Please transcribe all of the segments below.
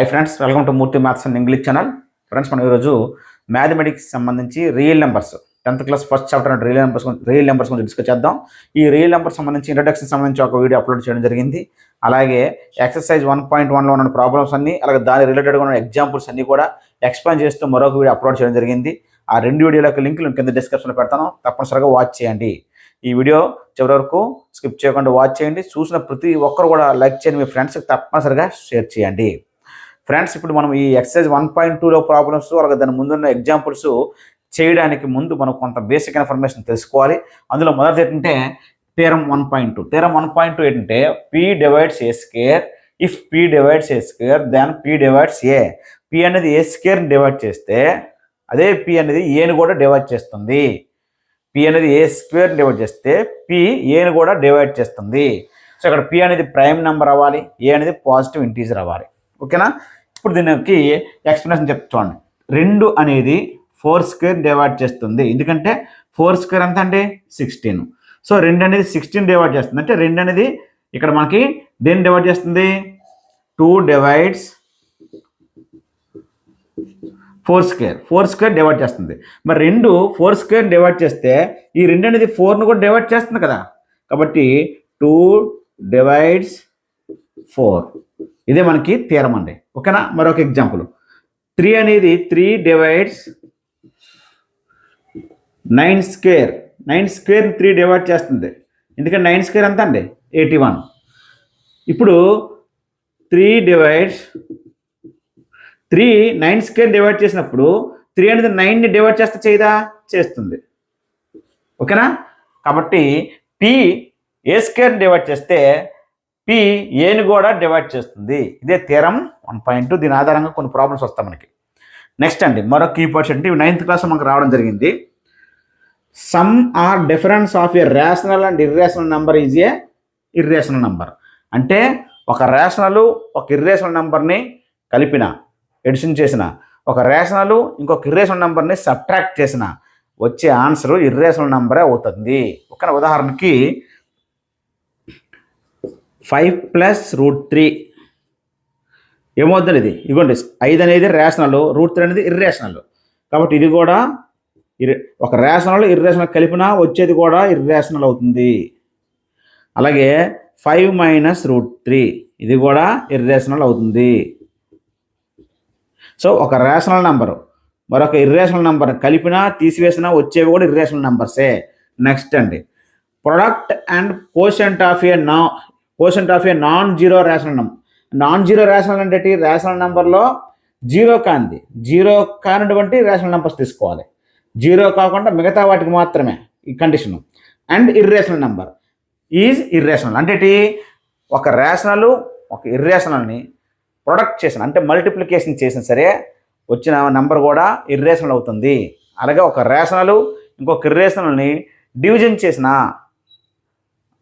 Hi friends, welcome to Murthy maths and English channel. Friends, మనం ఈరోజు mathematics సంబంధించి real numbers 10th class first chapter real numbers గురించి discuss చేద్దాం. ఈ real numbers సంబంధించి introduction సంబంధించి ఒక వీడియో అప్లోడ్ చేయడం జరిగింది. అలాగే ఎక్సర్సైజ్ 1.1లో ఉన్న ప్రాబ్లమ్స్ అన్ని, అలాగే దాని రిలేటెడ్గా ఉన్న ఎగ్జాంపుల్స్ అన్ని కూడా ఎక్స్ప్లెయిన్ చేస్తూ మరొక వీడియో అప్లోడ్ చేయడం జరిగింది. ఆ రెండు వీడియోలకు లింకులు కింద డిస్క్రిప్షన్లో పెడతాను, తప్పనిసరిగా వాచ్ చేయండి. ఈ వీడియో చివరి వరకు స్కిప్ చేయకుండా వాచ్ చేయండి. చూసిన ప్రతి ఒక్కరు కూడా లైక్ చేయండి, మీ ఫ్రెండ్స్కి తప్పనిసరిగా షేర్ చేయండి. ఫ్రెండ్స్, ఇప్పుడు మనం ఈ ఎక్సర్సైజ్ 1.2లో ప్రాబ్లమ్స్, అలాగే దాని ముందున్న ఎగ్జాంపుల్స్ చేయడానికి ముందు మనం కొంత బేసిక్ ఇన్ఫర్మేషన్ తెలుసుకోవాలి. అందులో మొదటి ఏంటంటే థీరమ్ 1.2. థీరమ్ 1.2 ఏంటంటే P divides A square if P divides A square then P divides A. P అనేది A స్క్వేర్ని డివైడ్ చేస్తే అదే P అనేది Aని కూడా డివైడ్ చేస్తుంది. P అనేది A స్క్వేర్ని డివైడ్ చేస్తే P Aని కూడా డివైడ్ చేస్తుంది. సో ఇక్కడ P అనేది ప్రైమ్ నెంబర్ అవ్వాలి, A అనేది పాజిటివ్ ఇంటీజర్ అవ్వాలి. ఓకేనా? ఇప్పుడు దీనికి ఎక్స్ప్లెనేషన్ చూడండి. 2 అనేది 4 స్క్వేర్ డివైడ్ చేస్తుంది. ఎందుకంటే 4 స్క్వేర్ ఎంత అంటే 16. సో 2 అనేది 16 డివైడ్ చేస్తుంది. అంటే 2 అనేది ఇక్కడ మనకి దేన్ని డివైడ్ చేస్తుంది? 2 డివైడ్స్ 4 స్క్వేర్. 4 స్క్వేర్ డివైడ్ చేస్తుంది. మరి 2 4 స్క్వేర్ డివైడ్ చేస్తే ఈ 2 అనేది 4ను కూడా డివైడ్ చేస్తుంది కదా. కాబట్టి 2 డివైడ్స్ 4. ఇదే మనకి థీరమ్ అండి. ఓకేనా? మరొక ఎగ్జాంపుల్ 3 అనేది 3 డివైడ్స్ 9 స్క్వేర్. 9 స్క్వేర్ 3 డివైడ్ చేస్తుంది. ఎందుకంటే 9 స్క్వేర్ ఎంత అండి? 81. ఇప్పుడు 3 డివైడ్స్ 3 9 స్క్వేర్ డివైడ్ చేసినప్పుడు 3 అనేది 9ని డివైడ్ చేస్తే చేయదా? చేస్తుంది. ఓకేనా? కాబట్టి P A స్క్వేర్ డివైడ్ చేస్తే P Aని కూడా డివైడ్ చేస్తుంది. ఇదే థీరమ్ 1.2. దీని ఆధారంగా కొన్ని ప్రాబ్లమ్స్ వస్తాయి మనకి. నెక్స్ట్ అండి, మరొక కీ పాయింట్స్ అంటే 9th క్లాస్ మనకు రావడం జరిగింది. Sum or difference of a rational and irrational number is a irrational number. అంటే ఒక రేషనల్ ఒక ఇర్రేషనల్ నెంబర్ని కలిపిన, ఎడిషన్ చేసిన, ఒక రేషనల్ ఇంకొక ఇర్రేషనల్ నెంబర్ని సబ్ట్రాక్ట్ చేసిన వచ్చే ఆన్సర్ ఇర్రేషనల్ నెంబరే అవుతుంది. ఒక ఉదాహరణకి 5 + √3 ఏమవుతుంది? ఇది ఇగోండి, 5 అనేది రేషనల్, √3 అనేది ఇర్రేషనల్. కాబట్టి ఇది కూడా ఒక రేషనల్ ఇర్రేషనల్ కలిపినా వచ్చేది కూడా ఇర్రేషనల్ అవుతుంది. అలాగే 5 - √3 ఇది కూడా ఇర్రేషనల్ అవుతుంది. సో ఒక రేషనల్ నెంబరు మరొక ఇర్రేషనల్ నెంబర్ కలిపినా తీసివేసినా వచ్చేవి కూడా ఇర్రేషనల్ నెంబర్సే. నెక్స్ట్ అండి, product and quotient of A non zero rational number. Non zero rational అంటే రేషనల్ నెంబర్లో జీరో కానిటువంటి రేషనల్ నెంబర్స్ తీసుకోవాలి. జీరో కాకుండా మిగతా వాటికి మాత్రమే ఈ condition. And irrational number is irrational అంటే ఒక రేషనల్ ఒక ఇర్రేషనల్ని ప్రొడక్ట్ చేసిన, అంటే మల్టిప్లికేషన్ చేసిన సరే వచ్చిన నెంబర్ కూడా ఇర్రేషనల్ అవుతుంది. అలాగే ఒక రేషనల్ ఇంకొక ఇర్రేషనల్ని డివిజన్ చేసిన,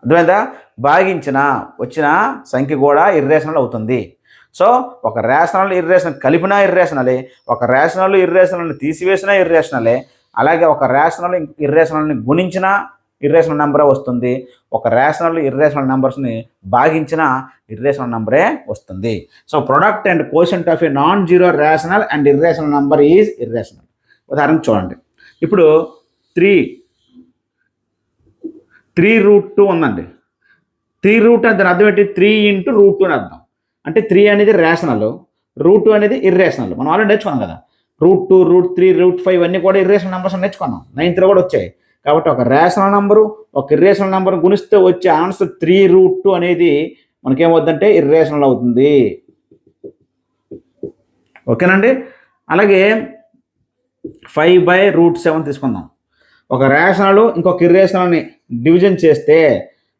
అర్థమైందా, భాగించిన వచ్చిన సంఖ్య కూడా ఇర్రేషనల్ అవుతుంది. సో ఒక రేషనల్ ఇర్రేషనల్ కలిపినా ఇర్రేషనలే, ఒక రేషనల్ ఇర్రేషనల్ని తీసివేసినా ఇర్రేషనలే, అలాగే ఒక రేషనల్ ఇర్రేషనల్ని గుణించిన ఇర్రేషనల్ నెంబరే వస్తుంది. ఒక రేషనల్ ఇర్రేషనల్ నెంబర్స్ని భాగించిన ఇర్రేషనల్ నెంబరే వస్తుంది. So product and quotient of A non zero rational and irrational number is irrational. ఉదాహరణ చూడండి. ఇప్పుడు 3√2 ఉందండి. 3 దాని అర్థం ఏంటి? 3 × √2 అని అర్థం. అంటే 3 అనేది రేషనల్, √2 అనేది ఇర్రేషనల్. మనం ఆల్రెడీ నేర్చుకున్నాం కదా. √2, √3, √5 అన్నీ కూడా ఇర్రేషనల్ నెంబర్స్ నేర్చుకున్నాం. 9th కూడా వచ్చాయి. కాబట్టి ఒక రేషనల్ నెంబరు ఒక ఇర్రేషనల్ నెంబర్ గుణిస్తే వచ్చే ఆన్సర్ 3√2 అనేది మనకేమవుతుందంటే ఇర్రేషనల్ అవుతుంది. ఓకేనండి? అలాగే 5/√7 తీసుకుందాం. ఒక రేషనల్ ఇంకొక ఇర్రేషనల్ని డివిజన్ చేస్తే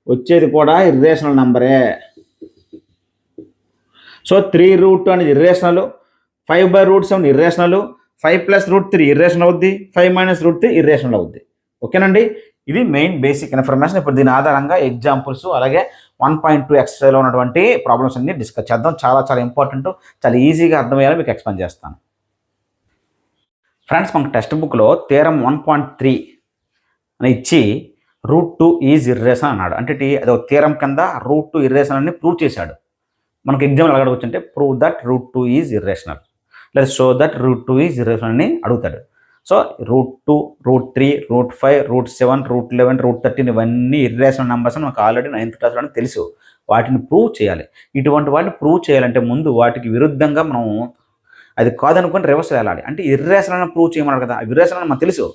వచ్చేది కూడా ఇర్రేషనల్ నెంబరే. సో 3√2 అనేది ఇర్రేషనల్, 5/√7 ఇర్రేషనల్, 5 + √3 ఇర్రేషనల్ అవుద్ది, 5 - √3 ఇర్రేషనల్ అవుద్ది. ఓకేనండి? ఇది మెయిన్ బేసిక్ ఇన్ఫర్మేషన్. ఇప్పుడు దీని ఆధారంగా ఎగ్జాంపుల్స్ అలాగే 1.2 ఎక్సర్సైజ్లో ఉన్నటువంటి ప్రాబ్లమ్స్ అన్ని డిస్కస్ చేద్దాం. చాలా చాలా ఇంపార్టెంట్, చాలా ఈజీగా అర్థమయ్యేలా మీకు ఎక్స్ప్లెయిన్ చేస్తాను. ఫ్రెండ్స్, మనకు టెక్స్ట్ బుక్లో థీరమ్ 1.3 అని ఇచ్చి √2 ఈజ్ ఇర్రేషనల్ అన్నాడు. అంటే అది ఒక థీరమ్ కింద √2 ఇర్రేషనల్ అని ప్రూవ్ చేశాడు. మనకు ఎగ్జామ్లో అడగవచ్చు అంటే prove that root 2 is irrational, లేదా show that root 2 is irrational అని అడుగుతాడు. So root 2, root 3, root 5, root 7, root 11, root 13 ఇవన్నీ ఇర్రేషనల్ నెంబర్స్ అని మనకు ఆల్రెడీ 9th క్లాస్లోనే తెలుసు. వాటిని ప్రూవ్ చేయాలి. ఇటువంటి వాటిని ప్రూవ్ చేయాలంటే ముందు వాటికి విరుద్ధంగా మనం అది కాదనుకొని రివర్స్ వెళ్ళాలి. అంటే ఇర్రేషనల్ ప్రూవ్ చేయమన్నారు కదా, ఇర్రేషనల్ మనకు తెలుసు,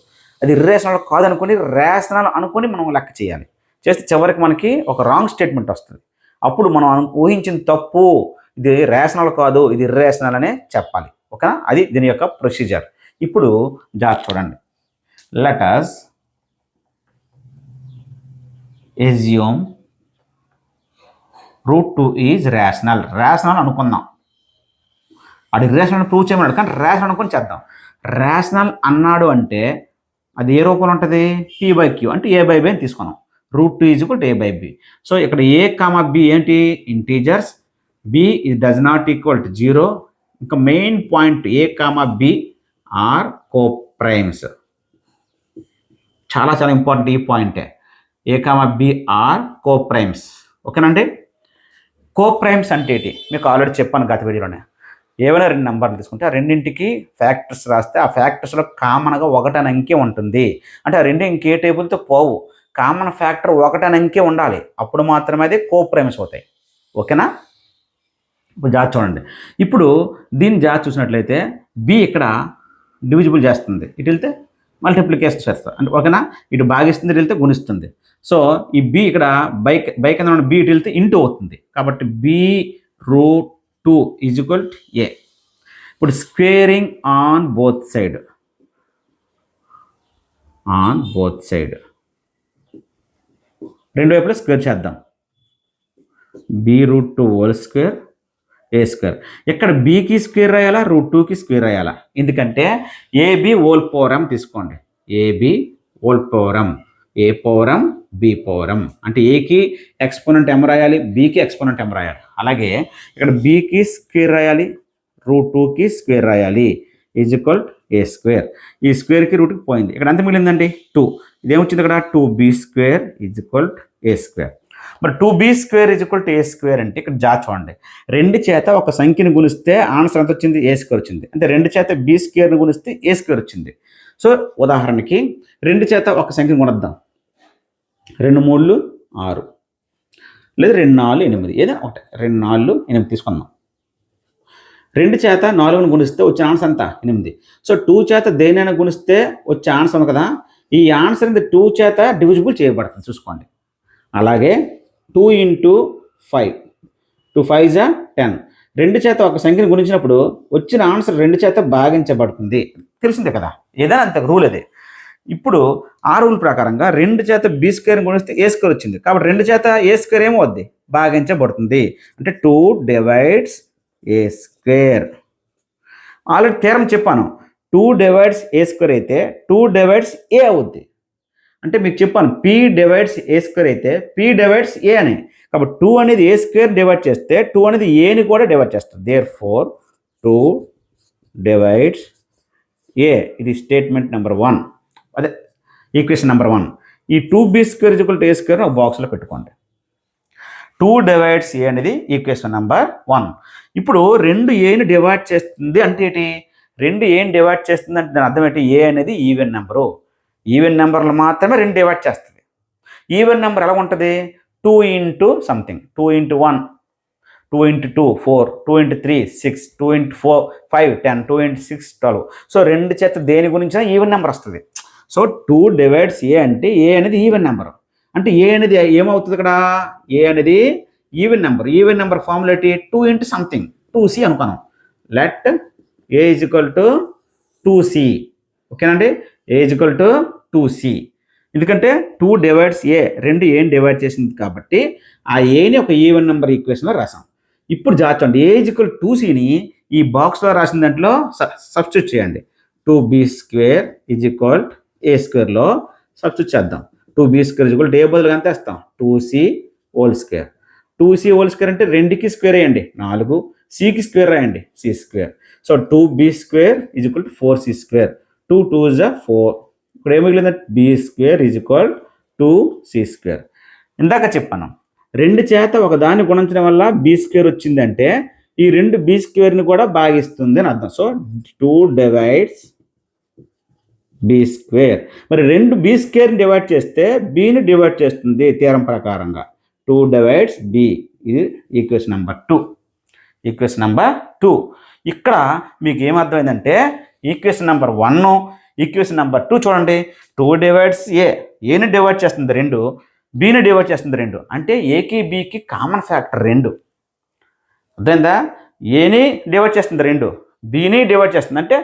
అది ఇర్రేషనల్ కాదనుకొని రేషనల్ అనుకొని మనం లెక్క చేయాలి. చేస్తే చివరికి మనకి ఒక రాంగ్ స్టేట్మెంట్ వస్తుంది. అప్పుడు మనం ఊహించిన తప్పు, ఇది రేషనల్ కాదు, ఇది ఇర్రేషనల్ అనే చెప్పాలి. ఓకేనా, అది దీని యొక్క ప్రొసీజర్. ఇప్పుడు జాగ్రత్త చూడండి. Let us assume root 2 is rational. Rational అనుకుందాం, అది ఇర్రేషనల్ ప్రూవ్ చేయమన్నాడు కానీ రేషనల్ అనుకొని చేద్దాం. రేషనల్ అన్నాడు అంటే అది ఏ రూపంలో ఉంటుంది, p/q అంటే a/b అని తీసుకున్నాం. Root 2 is equal to a/b. So ఇక్కడ a, b ఏంటి, integers, b does not equal to 0. ఇంకా main point a, b are coprimes. చాలా చాలా ఇంపార్టెంట్ ఈ పాయింటే, a, b ఆర్ కోప్రైమ్స్. ఓకేనండి. కోప్రైమ్స్ అంటే ఏంటి మీకు ఆల్రెడీ చెప్పాను గత వీడియోలోనే. ఏవైనా 2 నెంబర్లు తీసుకుంటే ఆ రెండింటికి ఫ్యాక్టర్స్ రాస్తే ఆ ఫ్యాక్టర్స్లో కామన్గా 1 అనే అంకె ఉంటుంది. అంటే ఆ రెండు ఇంకే టేబుల్తో పోవు, కామన్ ఫ్యాక్టర్ 1 అనే అంకె ఉండాలి. అప్పుడు మాత్రమే అది కోప్రైమ్స్ అవుతాయి. ఓకేనా, ఇప్పుడు జాగ్రత్త చూడండి. ఇప్పుడు దీన్ని జాగ్రత్త చూసినట్లయితే బి ఇక్కడ డివిజిబుల్ చేస్తుంది, ఇటు వెళ్తే మల్టిప్లికేషన్ చేస్తుంది. అంటే ఓకేనా, ఇటు భాగిస్తుంది, ఇటు వెళ్తే గుణిస్తుంది. సో ఈ బి ఇక్కడ బై కింద ఉన్న బి ఇటు వెళ్తే ఇంటూ అవుతుంది. కాబట్టి B root 2 is equal to A. ఇప్పుడు స్క్వేరింగ్ ఆన్ బోత్ సైడ్, రెండు వైపులా స్క్వేర్ చేద్దాం. B root 2 whole square A square. ఇక్కడ బీకి స్క్వేర్ రాయాలా, రూట్ 2కి స్క్వేర్ రాయాలా? ఎందుకంటే ఏబి హోల్ పవర్ m తీసుకోండి. AB whole power m, A power m, B power m. అంటే ఏకి ఎక్స్పోనెంట్ m రాయాలి, బీకి ఎక్స్పోనెంట్ m రాయాలి. అలాగే ఇక్కడ బీకి స్క్వేర్ రాయాలి, రూట్ 2కి స్క్వేర్ రాయాలి, ఈజ్ ఈక్వల్ ఏ స్క్వేర్. ఈ స్క్వేర్కి రూట్కి పోయింది, ఇక్కడ ఎంత మిగిలిందండి 2. ఇదేమొచ్చింది ఇక్కడ 2b square is equal A square. మరి 2b square is equal to A square అంటే ఇక్కడ చూడండి, 2 చేత ఒక సంఖ్యను గుణిస్తే ఆన్సర్ ఎంత వచ్చింది, ఏ స్క్వేర్ వచ్చింది. అంటే 2 చేత బి స్క్వేర్ని గుణిస్తే ఏ స్క్వేర్ వచ్చింది. సో ఉదాహరణకి 2 చేత ఒక సంఖ్యను గుణిద్దాం. 2 3 6, లేదా 2 4 8, ఏదైనా ఒకటి. 2 4 8 తీసుకుందాం. 2 చేత 4ని గుణిస్తే వచ్చే ఆన్సర్ ఎంత, 8. సో 2 చేత దేనైనా గుణిస్తే వచ్చే ఆన్సర్ ఉంది కదా, ఈ ఆన్సర్ 2 చేత డివిజిబుల్ చేయబడుతుంది చూసుకోండి. అలాగే 2 × 5, 2 5 = 10. 2 చేత ఒక సంఖ్యను గుణించినప్పుడు వచ్చిన ఆన్సర్ 2 చేత భాగించబడుతుంది. తెలిసిందే కదా, ఏదైనా అంత రూల్ అదే. ఇప్పుడు ఆ రూల్ ప్రకారంగా 2 చేత బి స్క్వేర్ని గుణిస్తే ఏ స్క్వేర్ వచ్చింది. కాబట్టి 2 చేత ఏ స్క్వేర్ ఏమవుద్ది, భాగించబడుతుంది. అంటే 2 డివైడ్స్ ఏ స్క్వేర్. ఆల్రెడీ థీరం చెప్పాను, 2 డివైడ్స్ ఏ స్క్వేర్ అయితే 2 డివైడ్స్ ఏ అవుద్ది. అంటే మీకు చెప్పాను, p డివైడ్స్ ఏ స్క్వేర్ అయితే p డివైడ్స్ ఏ అని. కాబట్టి 2 అనేది ఏ స్క్వేర్ డివైడ్ చేస్తే 2 అనేది ఏని కూడా డివైడ్ చేస్తుంది. దేర్ఫోర్ 2 డివైడ్స్ ఏ. ఇది స్టేట్మెంట్ నెంబర్ 1, అదే ఈక్వేషన్ నెంబర్ 1. ఈ 2b square is equal to A square ఒక బాక్స్లో పెట్టుకోండి. 2 డివైడ్స్ ఏ అనేది ఈక్వేషన్ నెంబర్ 1. ఇప్పుడు 2 ఏని డివైడ్ చేస్తుంది అంటే ఏంటి, 2 ఏని డివైడ్ చేస్తుంది అంటే దాని అర్థం ఏంటి, ఏ అనేది ఈవెన్ నెంబరు. ఈవెన్ నెంబర్లు మాత్రమే 2 డివైడ్ చేస్తుంది. ఈవెన్ నెంబర్ ఎలా ఉంటుంది, 2 × సంథింగ్, 2 × 1, 2 × 2 4, 2 × 3 6, 2 × 4 5 10, 2 × 6 12. సో 2 చేత దేని గురించి ఈవెన్ నెంబర్ వస్తుంది. సో 2 డివైడ్స్ ఏ అంటే ఏ అనేది ఈవెన్ నెంబర్. అంటే ఏ అనేది ఏమవుతుంది ఇక్కడ, ఏ అనేది even number. Even number formula ఏంటి, 2 × సంథింగ్ 2c అనుకున్నాం. Let A is equal to 2c. ఓకేనండి, ఏ ఈజ్ ఈక్వల్ టు 2c. ఎందుకంటే 2 డివైడ్స్ ఏ, 2 ఏని డివైడ్ చేసింది కాబట్టి ఆ ఏని ఒక ఈవెన్ నెంబర్ ఈక్వేషన్లో రాసాం. ఇప్పుడు జాచండి, ఏ ఈజ్ ఈక్వల్ 2cని ఈ బాక్స్లో రాసిన దాంట్లో సబ్స్టిట్యూట్ చేయండి. 2b square is equal A స్క్వేర్లో సబ్స్టిట్యూట్ చేద్దాం. 2b స్క్వేర్ ఈజ్ ఈక్వల్ ఏ బదులుగా ఎంత వేస్తాం, 2c whole square. 2c whole square అంటే 2కి స్క్వేర్ వేయండి 4, cకి స్క్వేర్ రాయండి c square. So 2b square is equal to 4c square. 2 2s are 4. ఇప్పుడు ఏం మిగిలిందంటే B square is equal 2c square. ఇందాక చెప్పాను 2 చేత ఒకదాన్ని గుణించడం వల్ల బీ స్క్వేర్ వచ్చిందంటే ఈ 2 బీ స్క్వేర్ని కూడా భాగిస్తుంది అని అర్థం. So 2 divides b square. మరి 2 బీ స్క్వేర్ని డివైడ్ చేస్తే బీని డివైడ్ చేస్తుంది థీరం ప్రకారంగా. 2 డివైడ్స్ బీ. ఇది ఈక్వేషన్ నెంబర్ 2. Equation number 2. ఇక్కడ మీకు ఏమర్థమైందంటే ఈక్వేషన్ నెంబర్ 1, ఈక్వేషన్ నెంబర్ 2 చూడండి. 2 డివైడ్స్ ఏని డివైడ్ చేస్తుంది 2, బీని డివైడ్ చేస్తుంది 2. అంటే ఏకి బీకి కామన్ ఫ్యాక్టర్ 2. అర్థమైందా? ఏని డివైడ్ చేస్తుంది 2, బీని డివైడ్ చేస్తుంది. అంటే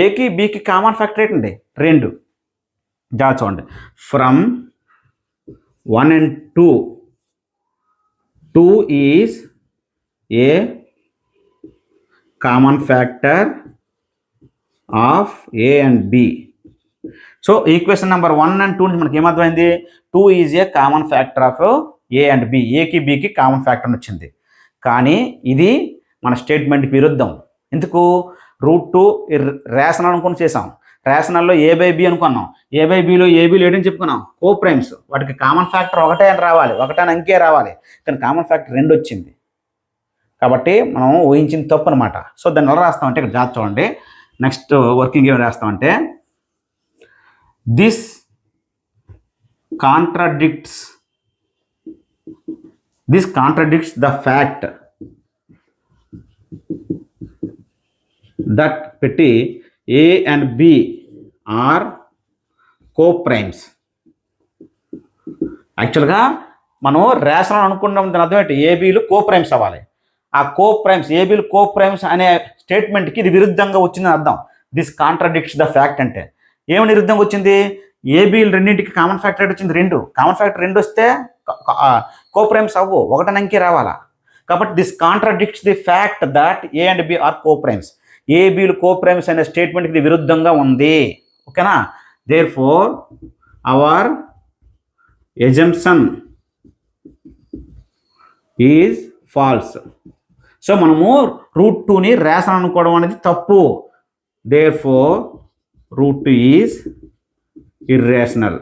ఏకి బీకి కామన్ ఫ్యాక్టర్ ఏంటండి 2. జాగ్రత్త చూడండి. From 1 and 2, 2 is a common factor of a and b. So equation number 1 and 2 నుంచి మనకి ఏమర్థమైంది? 2 is a common factor of a and b. ఏకి బీకి కామన్ ఫ్యాక్టర్ వచ్చింది. కానీ ఇది మన స్టేట్మెంట్కి విరుద్ధం. ఎందుకు? √2 రేషనల్ అనుకుని చేసాం. రేషనల్లో ఏ బై బి అనుకున్నాం. ఏ బై బిలో ఏబీ లేడని చెప్పుకున్నాం. కో ప్రైమ్స్, వాటికి కామన్ ఫ్యాక్టర్ ఒకటే అని రావాలి, ఒకటే అంకే రావాలి. కానీ కామన్ ఫ్యాక్టర్ 2 వచ్చింది. కాబట్టి మనం ఊహించింది తప్పు అనమాట. సో దాన్ని ఎలా రాస్తామంటే ఇక్కడ జాగ్రత్త చూడండి. నెక్స్ట్ వర్కింగ్ ఏం రాస్తామంటే this contradicts the fact that పెట్టి A and B are coprimes. యాక్చువల్గా మనం రేషనల్ అనుకున్నాం, దాని అర్థం ఏంటి? ఏబీలు కో ప్రైమ్స్ అవ్వాలి. ఆ కో ప్రైమ్స్, ఏబీలు కో ప్రైమ్స్ అనే స్టేట్మెంట్కి ఇది విరుద్ధంగా వచ్చిందని అర్థం. దిస్ కాంట్రాడిక్ట్స్ ద ఫ్యాక్ట్ అంటే ఏమి విరుద్ధంగా వచ్చింది? ఏబీలు రెండింటికి కామన్ ఫ్యాక్టర్ వచ్చింది 2. కామన్ ఫ్యాక్టర్ 2 వస్తే కో ప్రైమ్స్ అవ్వు, ఒకటి అంకే రావాలా. కాబట్టి this contradicts the fact that A and B are coprimes. ఏబీలు కో ప్రైమ్స్ అనే స్టేట్మెంట్కి ఇది విరుద్ధంగా ఉంది. ఓకేనా? Therefore our assumption is false. So మనము √2ని రేషనల్ అనుకోవడం అనేది తప్పు. Therefore √2 is irrational.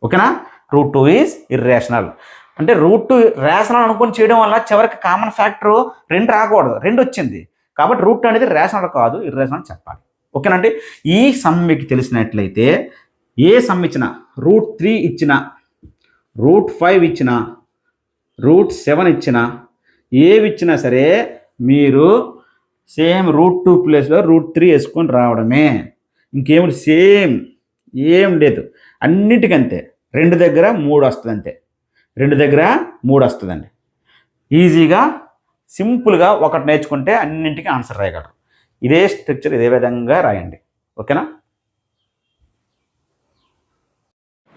ఓకేనా? √2 ఈజ్ ఇర్రేషనల్. అంటే √2 రేషనల్ అనుకొని చేయడం వల్ల చివరికి కామన్ ఫ్యాక్టర్ 2 రాకూడదు, 2 వచ్చింది. కాబట్టి √2 అనేది రేషనల్ కాదు, ఇర్రేషనల్ చెప్పాలి. ఓకేనండి? ఈ సమ్ మీకు తెలిసినట్లయితే ఏ సమ్ ఇచ్చినా, √3 ఇచ్చిన, √5 ఇచ్చిన, √7 ఇచ్చిన, ఏవి ఇచ్చినా సరే మీరు సేమ్ √2 ప్లేస్లో √3 వేసుకొని రావడమే. ఇంకేమి సేమ్ ఏం లేదు. అన్నిటికంతే 2 దగ్గర 3 వస్తుంది అంతే. 2 దగ్గర 3 వస్తుందండి. ఈజీగా సింపుల్గా ఒకటి నేర్చుకుంటే అన్నింటికి ఆన్సర్ రాయగలరు. ఇదే స్ట్రక్చర్ ఇదే విధంగా రాయండి. ఓకేనా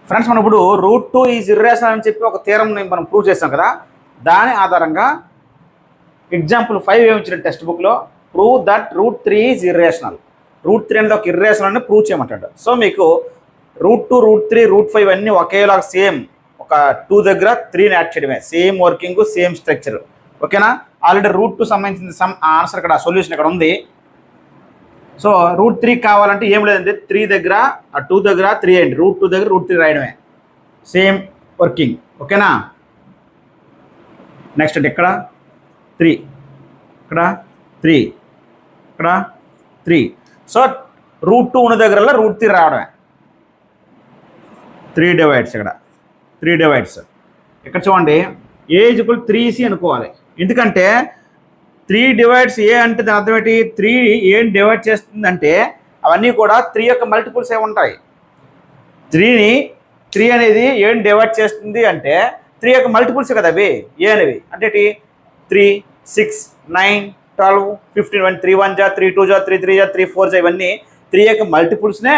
ఫ్రెండ్స్? మనం ఇప్పుడు √2 ఈజ్ ఇర్రేషనల్ అని చెప్పి ఒక థీరంని మనం ప్రూవ్ చేస్తాం కదా. దాని ఆధారంగా ఎగ్జాంపుల్ 5 ఏమి ఇచ్చిన టెక్స్ట్ బుక్లో ప్రూవ్ దట్ √3 ఈజ్ ఇర్రేషనల్. √3 అనేది ఒక ఇర్రేషనల్ అని ప్రూవ్ చేయమంటాడు. సో మీకు √2, √3, √5 అన్నీ ఒకేలాగా సేమ్. ఒక 2 దగ్గర 3ని యాడ్ చేయడమే. Same working, same structure. ఓకేనా? ఆల్రెడీ √2 సంబంధించిన ఆన్సర్ ఇక్కడ సొల్యూషన్ ఇక్కడ ఉంది. సో √3 కావాలంటే ఏం లేదంటే 3 దగ్గర 2 దగ్గర 3 అయ్యండి. √2 దగ్గర √3 రాయడమే. Same working. ఓకేనా? నెక్స్ట్ అంటే ఇక్కడ 3, ఇక్కడ 3, ఇక్కడ 3. సో √2 ఉన్న దగ్గరలో √3 రావడమే. 3 డివైడ్స్, ఇక్కడ 3 డివైడ్స్. ఇక్కడ చూడండి ఏ ఈజ్ ఈక్వల్ 3c అనుకోవాలి. ఎందుకంటే 3 డివైడ్స్ ఏ అంటే దాని అర్థం ఏంటి? 3 ఏం డివైడ్ చేస్తుందంటే అవన్నీ కూడా 3 యొక్క మల్టిపుల్స్ ఏ ఉంటాయి. 3 అనేది ఏం డివైడ్ చేస్తుంది అంటే 3 యొక్క మల్టిపుల్స్ కదా అవి ఏ అనేవి. అంటే 3, 6, 9, 12, 15, 3 1 జా, 3 2 జా, 3 3 జా, 3 4 జా, ఇవన్నీ 3 యొక్క మల్టిపుల్స్నే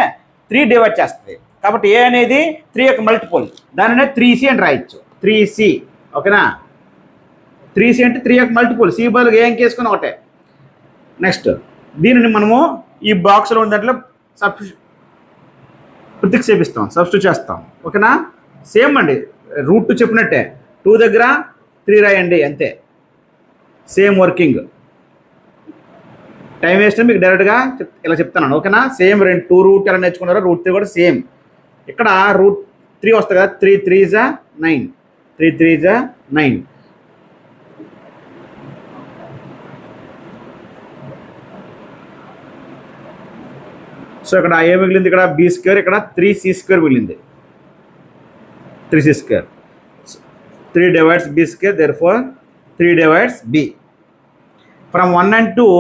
3 డివైడ్ చేస్తుంది. కాబట్టి ఏ అనేది 3 యొక్క మల్టిపుల్, దానినే 3c అని రాయొచ్చు. 3c. ఓకేనా? 3c అంటే 3 యొక్క మల్టిపుల్. సి బదులుగా ఏం చేసుకుని ఒకటే. నెక్స్ట్ దీనిని మనము ఈ బాక్స్లో ఉన్న దాంట్లో ప్రతిక్షేపిస్తాం, సబ్స్టిట్యూట్ చేస్తాం. ఓకేనా? సేమ్ అండి, √2 చెప్పినట్టే 2 దగ్గర 3 రాయండి అంతే. Same working. టైం వేస్ట్ మీకు డైరెక్ట్గా ఇలా చెప్తాను. ఓకేనా? సేమ్ 2 రూట్ ఎలా నేర్చుకున్నారో √3 కూడా సేమ్. ఇక్కడ √3 వస్తుంది కదా, 3 3 9, 3 3 is 9. సో ఇక్కడ ఏ మిగిలింది, ఇక్కడ బి స్క్వేర్, ఇక్కడ 3c² మిగిలింది, 3c². 3 divides b square, therefore 3 divides b. From 1 and 2,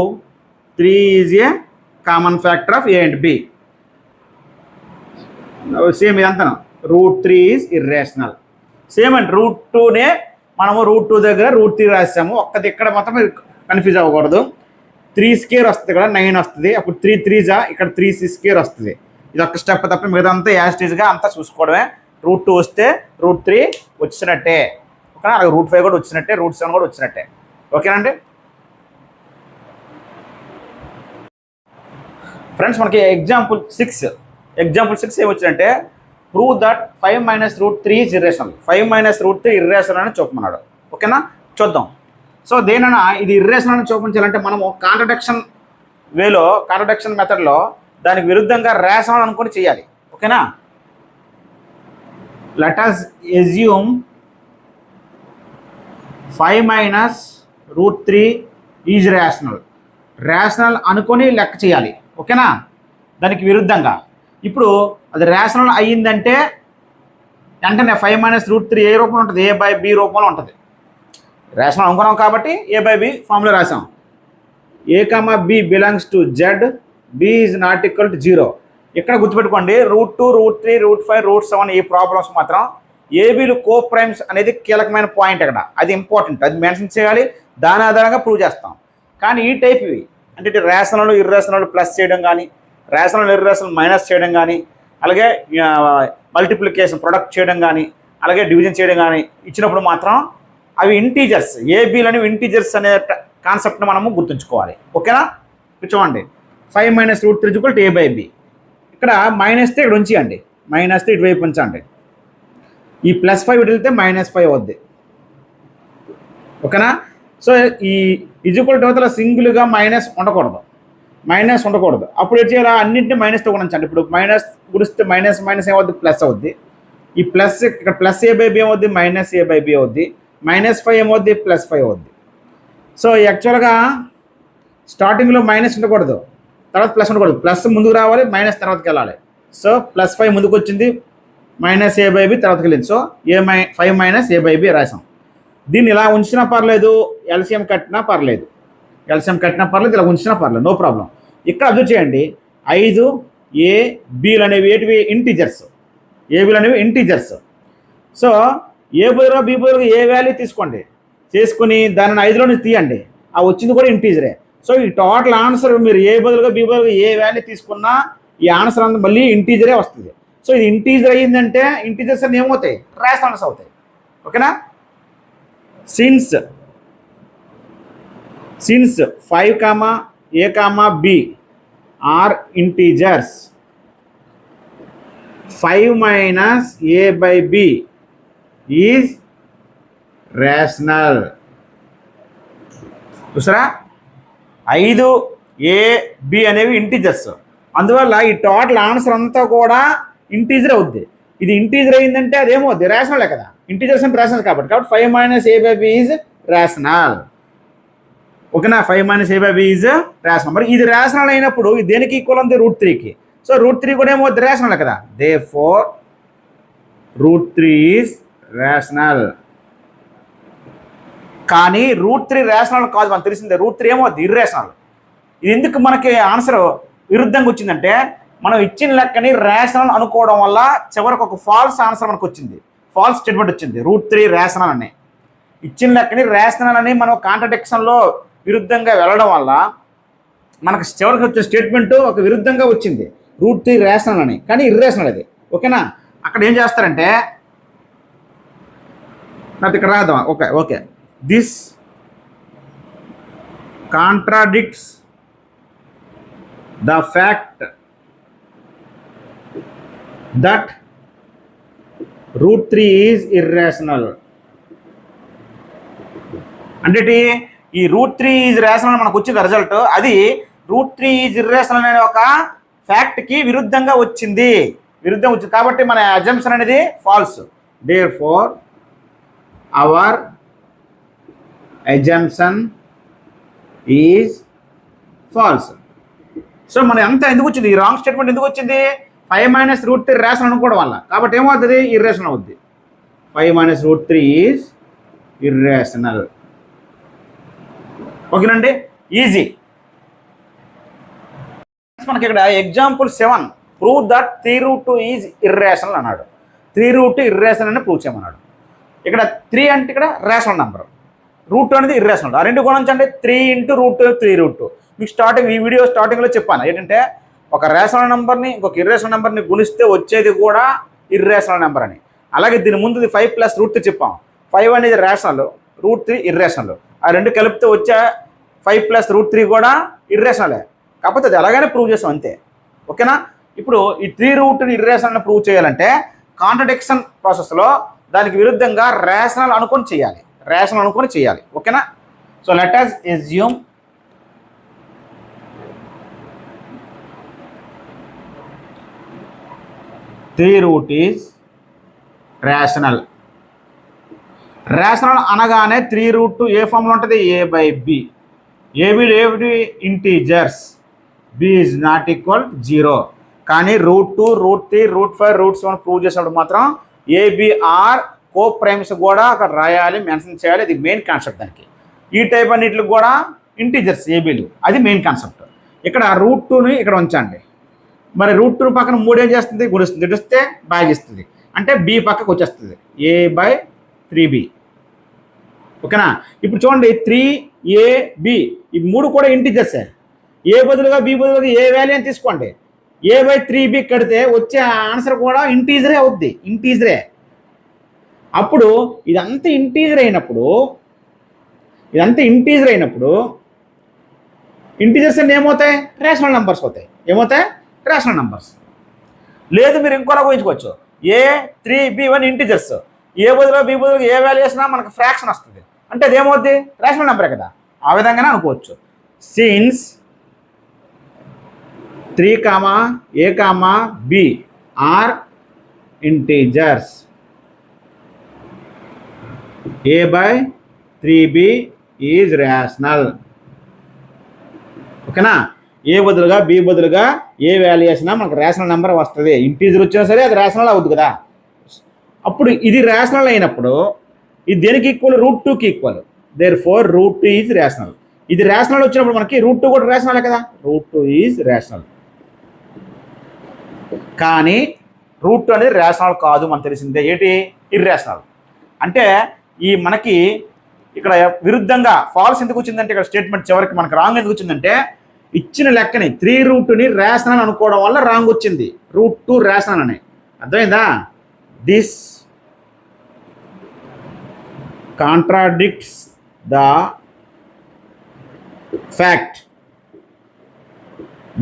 3 is a common factor of a and b. Now same ఇదంతా √3 is irrational. సేమ్ అండి, √2నే మనము √2 దగ్గర √3 రాసాము. ఒక్కది ఇక్కడ మొత్తం కన్ఫ్యూజ్ అవ్వకూడదు. 3² వస్తుంది, ఇక్కడ 9 వస్తుంది. అప్పుడు 3 3 ఇక్కడ 3c² వస్తుంది. ఇది ఒక్క స్టెప్ తప్ప మిగతా అంతా యాస్టీజ్గా అంతా చూసుకోవడమే. √2 వస్తే √3 వచ్చినట్టే, ఓకేనా? అలాగే √5 కూడా వచ్చినట్టే, √7 కూడా వచ్చినట్టే, ఓకేనండి ఫ్రెండ్స్. మనకి example 6 ఏమొచ్చిందంటే prove that 5 - √3 is irrational. 5 - √3 irrational అని చూపమన్నాడు, ఓకేనా? చూద్దాం. సో దేనైనా ఇది ఇర్రేషనల్ అని చూపించాలంటే మనము కాంట్రడిక్షన్ మెథడ్లో దానికి విరుద్ధంగా రేషనల్ అనుకొని చేయాలి, ఓకేనా? Let us assume 5 - √3 is rational అనుకొని లెక్క చేయాలి, ఓకేనా? దానికి విరుద్ధంగా ఇప్పుడు అది రేషనల్ అయ్యిందంటే వెంటనే 5 - √3 ఏ రూపంలో ఉంటుంది, a/b రూపంలో ఉంటుంది. రేషనల్ అనుకున్నాం కాబట్టి a/b ఫార్ములా రాసాం. a, b belongs to z, b is not equal to 0. ఇక్కడ గుర్తుపెట్టుకోండి, √2, √3, √5, √7 ఈ ప్రాబ్లమ్స్ మాత్రం ఏబీలు కో ప్రైమ్స్ అనేది కీలకమైన పాయింట్. అక్కడ అది ఇంపార్టెంట్, అది మెన్షన్ చేయాలి, దాని ఆధారంగా ప్రూవ్ చేస్తాం. కానీ ఈ టైప్ ఇవి అంటే ఇటు రేషనల్ ఇర్రేషనల్ ప్లస్ చేయడం కానీ, రేషనల్ ఇర్రేషనల్ మైనస్ చేయడం కానీ, అలాగే మల్టిప్లికేషన్ ప్రొడక్ట్ చేయడం కానీ, అలాగే డివిజన్ చేయడం కానీ ఇచ్చినప్పుడు మాత్రం అవి ఇంటీజర్స్, ఏబీలు అనేవి ఇంటీజర్స్ అనే కాన్సెప్ట్ని మనము గుర్తుంచుకోవాలి, ఓకేనా? చూడండి 5 - √3 a/b. ఇక్కడ మైనస్ ఇక్కడ ఉంచియండి, మైనస్ ఇటువైపు ఉంచండి. ఈ +5 ఇటు వెళ్తే -5 అవుద్ది, ఓకేనా? సో ఈ ఈక్వల్ టు అవతల సింగిల్గా మైనస్ ఉండకూడదు. అప్పుడు ఏం చేయాలి, అన్నింటినీ మైనస్తో గుణించండి. ఇప్పుడు మైనస్ గురిస్తే మైనస్ ఏమవుద్ది, ప్లస్ అవుద్ది. ఈ ప్లస్ ఇక్కడ +a/b ఏమవుద్ది, -a/b అవుద్ది. -5 ఏమవుద్ది, +5 అవుద్ది. సో యాక్చువల్గా స్టార్టింగ్లో మైనస్ ఉండకూడదు, తర్వాత ప్లస్ ఉండకూడదు. ప్లస్ ముందుకు రావాలి, మైనస్ తర్వాతకి వెళ్ళాలి. సో +5 ముందుకు వచ్చింది, -a/b తర్వాతకి వెళ్ళింది. సో 5 - a/b రాసాం. దీన్ని ఇలా ఉంచినా పర్లేదు, ఎల్సిఎం కట్టినా పర్లేదు, ఇలా ఉంచినా పర్లేదు, నో ప్రాబ్లం. ఇక్కడ అబ్జర్వ్ చేయండి, 5 a/bలు అనేవి ఏంటివి, ఇంటీజర్స్. సో ఏ బదులుగా బి బదులుగా ఏ వాల్యూ తీసుకోండి, చేసుకుని దానిని 5లో నుంచి తీయండి, ఆ వచ్చింది కూడా ఇంటీజరే. సో ఈ టోటల్ ఆన్సర్ మీరు ఏ బదులుగా బి బదులుగా ఏ వాల్యూ తీసుకున్నా ఈ ఆన్సర్ అంతా మళ్ళీ ఇంటీజరే వస్తుంది. సో ఇది ఇంటీజర్ అయ్యిందంటే ఇంటీజర్స్ అన్నీ ఏమవుతాయి, రేషనల్స్ అవుతాయి, ఓకేనా? Since 5, a, b are integers, 5 - a/b is rational. చూసారా, 5 a, b అనేవి ఇంటీజర్స్. అందువల్ల ఈ టోటల్ ఆన్సర్ అంతా కూడా ఇంటీజర్ అవుద్ది. ఇది ఇంటీజర్ అయిందంటే అదేమవుద్ది, రేషనలే కదా. ఇంటీజర్స్ అంటే రేషనల్ కాబట్టి 5 - a/b ఈజ్ రేషనల్, ఓకేనా? 5 - a/b ఈజ్ రేషనల్. మరి ఇది రేషనల్ అయినప్పుడు ఇది దేనికి ఈక్వల్ ఉంది, √3కి. సో √3 కూడా ఏమవుద్ది, రేషనల్ కదా. Therefore √3 is rational. కానీ √3 రేషనల్ కాదు, మనకు తెలిసిందే. √3 ఏమవుద్ది, ఇర్రేషనల్. ఇది ఎందుకు మనకి ఆన్సర్ విరుద్ధంగా వచ్చిందంటే మనం ఇచ్చిన లెక్కని రేషనల్ అనుకోవడం వల్ల చివరికి ఒక ఫాల్స్ ఆన్సర్ మనకు వచ్చింది, ఫాల్స్ స్టేట్మెంట్ వచ్చింది. √3 రేషనల్ అని ఇచ్చిన లెక్కని రేషనల్ అని మనం కాంట్రడిక్షన్లో విరుద్ధంగా వెళ్ళడం వల్ల మనకు చివరికి వచ్చే స్టేట్మెంట్ ఒక విరుద్ధంగా వచ్చింది, √3 రేషనల్ అని, కానీ ఇర్రేషనల్ అది, ఓకేనా? అక్కడ ఏం చేస్తారంటే నాకు ఇక్కడ రాద్దాం, okay this contradicts the fact that √3 is irrational. అంటే ఈ √3 ఈజ్ రేషనల్ మనకు వచ్చింది రిజల్ట్, అది √3 ఈజ్ ఇర్రేషనల్ అనే ఒక ఫ్యాక్ట్కి విరుద్ధంగా వచ్చింది కాబట్టి మన అజంప్షన్ అనేది false. Therefore our assumption is false. So మన ఎంత ఎందుకు వచ్చింది, ఈ రాంగ్ స్టేట్మెంట్ ఎందుకు వచ్చింది? 5 - √3 రేషనల్ అనుకోవడం వల్ల. కాబట్టి ఏమవుతుంది? ఇర్రేషనల్ అవుద్ది. 5 - √3 ఈజ్ ఇర్రేషనల్. ఓకేనండి, ఈజీ. మనకి ఇక్కడ example 7 prove that 3√2 is irrational అన్నాడు. 3√2 ఇర్రేషనల్ అని ప్రూవ్ చేయమన్నాడు. ఇక్కడ 3 అంటే ఇక్కడ రేషనల్ నెంబర్, రూట్ అనేది ఇర్రేషనల్. ఆ రెండు గుణించండి, 3 × √2 3√2. మీకు ఈ వీడియో స్టార్టింగ్లో చెప్పాను ఏంటంటే ఒక రేషనల్ నెంబర్ని ఇంకొక ఇర్రేషనల్ నెంబర్ని గుణిస్తే వచ్చేది కూడా ఇర్రేషనల్ నెంబర్ అని. అలాగే దీని ముందు 5 + √3 చెప్పాం. 5 అనేది రేషనల్, √3 ఇర్రేషనల్. ఆ రెండు కలిపితే వచ్చే 5 + √3 కూడా ఇర్రేషనలే. కాకపోతే అది ఎలాగైనా ప్రూవ్ చేసాం అంతే. ఓకేనా? ఇప్పుడు ఈ 3√2 ఇర్రేషనల్ని ప్రూవ్ చేయాలంటే కాంట్రడిక్షన్ ప్రాసెస్లో దానికి విరుద్ధంగా రేషనల్ అనుకొని చేయాలి. ఓకేనా? So let us assume √3 is rational. Rational అనగానే 3√2 ఏ ఫామ్లో ఉంటుంది? a/b. ఏవి integers, b is not equal 0. కానీ √2 √3 √5 √7 ప్రూవ్ చేసినప్పుడు మాత్రం ఏబిఆర్ కో ప్రైమ్స్ కూడా అక్కడ రాయాలి, మెన్షన్ చేయాలి. అది మెయిన్ కాన్సెప్ట్. దానికి ఈ టైప్ అన్నిటికి కూడా ఇంటీజర్స్ ఏబీలు, అది మెయిన్ కాన్సెప్ట్. ఇక్కడ √2ని ఇక్కడ ఉంచండి. మరి √2 పక్కన 3 ఏం చేస్తుంది? గుణిస్తుంది. గుడిస్తే భాగిస్తుంది. అంటే బి పక్కకు వచ్చేస్తుంది, a/3b. ఓకేనా? ఇప్పుడు చూడండి 3ab ఈ 3 కూడా ఇంటీజర్సే. ఏ బదులుగా బి బదులుగా ఏ వాల్యూ అని తీసుకోండి. a/3b కడితే వచ్చే ఆన్సర్ కూడా ఇంటీజరే అవుద్ది, ఇంటీజరే. అప్పుడు ఇదంతా ఇంటీజర్ అయినప్పుడు ఇంటీజర్స్ అన్నీ ఏమవుతాయి? రేషనల్ నెంబర్స్ అవుతాయి. ఏమవుతాయి? Rational numbers. లేదు మీరు ఇంకోలా ఊహించుకోవచ్చు. a3b1 ఇంటీజర్స్, ఏ బదులుగా బి బదులుగా ఏ వాల్యూ వేసినా మనకు ఫ్రాక్షన్ వస్తుంది. అంటే అది ఏమవుద్ది? రేషనల్ నెంబరే కదా. ఆ విధంగానే అనుకోవచ్చు. Since 3, a, b are integers, a/3b is rational. ఓకేనా? ఏ బదులుగా బి బదులుగా ఏ వాల్యూ వేసినా మనకు రేషనల్ నెంబర్ వస్తుంది. ఇంటీజర్ వచ్చినా సరే అది రేషనల్ అవుతుంది కదా. అప్పుడు ఇది రేషనల్ అయినప్పుడు ఇది దేనికి ఈక్వల్? √2కి ఈక్వల్. Therefore √2 is rational. ఇది రేషనల్ వచ్చినప్పుడు మనకి √2 కూడా రేషనలే కదా. √2 ఈజ్ రేషనల్. కానీ √2 అనేది రేషనల్ కాదు, మనకు తెలిసిందే. ఏంటి? ఇర్రేషనల్. అంటే ఈ మనకి ఇక్కడ విరుద్ధంగా ఫాల్స్ ఎందుకు వచ్చిందంటే ఇక్కడ స్టేట్మెంట్ చివరికి మనకు రాంగ్ ఎందుకు వచ్చిందంటే ఇచ్చిన లెక్కని 3√2ని రేషనల్ అనుకోవడం వల్ల రాంగ్ వచ్చింది. √2 రేషనల్ అని. అర్థమైందా? This contradicts the fact